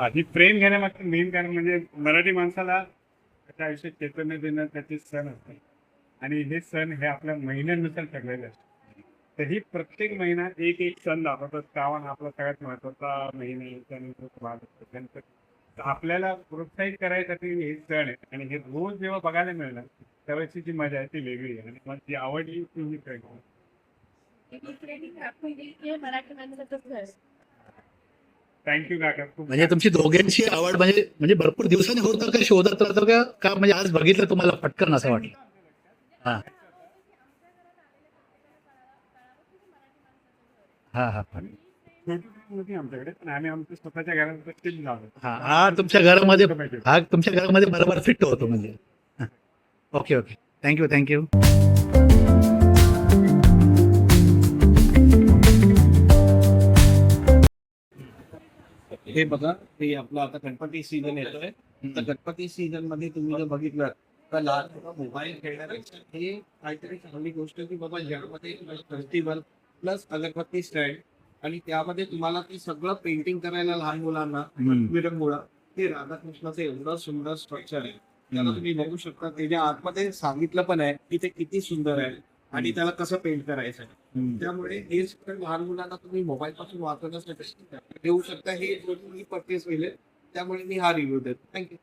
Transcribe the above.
ही प्रेम घेण्यामागचं main कारण म्हणजे मराठी माणसाला त्याच्या आयुष्यात चैतन्य देणं त्याचे सण असतात. आणि हे सण हे आपल्या महिन्यानुसार ठरलेले असतात. तर ही प्रत्येक महिना एक एक सण दाखवतात. श्रावण आपला सगळ्यात महत्वाचा महिना आहे, त्यानंतर भाग असतो, त्यानंतर तर आपल्याला प्रोत्साहित करायसाठी हे सण आहे. आणि हे रोज जेव्हा बघायला मिळणार त्यावेळेची जी मजा आहे ती वेगळी आहे. आणि मग ती आवडली ती मी करतो. मराठी माणसाचं घर. थँक्यू काका, खूप म्हणजे तुमची दोघांची आवड म्हणजे म्हणजे भरपूर दिवसांनी होतं का, शोधत राहतो का का म्हणजे आज बघितलं तुम्हाला पटकन असं वाटलं? हा हा हा हा छोटी नव्हती आमच्याकडे, पण आम्ही आमच्या स्वतःच्या घरात शिफ्ट झालो. हा हा तुमच्या घरामध्ये हा तुमच्या घरामध्ये बरोबर फिट होतो म्हणजे. Okay okay, thank you thank you. हे बघा, हे आपलं आता गणपती सीझन येतोय. तर गणपती सीझन मध्ये तुम्ही जर बघितलं तर लहान मुलं मोबाईल खेळण्यापेक्षा हे काहीतरी चांगली गोष्ट की बाबा ज्यामध्ये फेस्टिवल प्लस अगरबत्ती स्टँड आणि त्यामध्ये तुम्हाला ते सगळं पेंटिंग करायला लहान मुलांना विरंगुळा ते राधाकृष्णाचं एवढं सुंदर स्ट्रक्चर आहे. त्याला तुम्ही बघू शकता त्याच्या आतमध्ये सांगितलं पण आहे की ते किती सुंदर आहे आणि त्याला कसं पेंट करायचं आहे. त्यामुळे हे सगळं लहान मुलांना तुम्ही मोबाईल पासून वाचवण्यासाठी देऊ शकता. हे मी परचेस केले त्यामुळे मी हा रिव्ह्यू देतो. थँक्यू.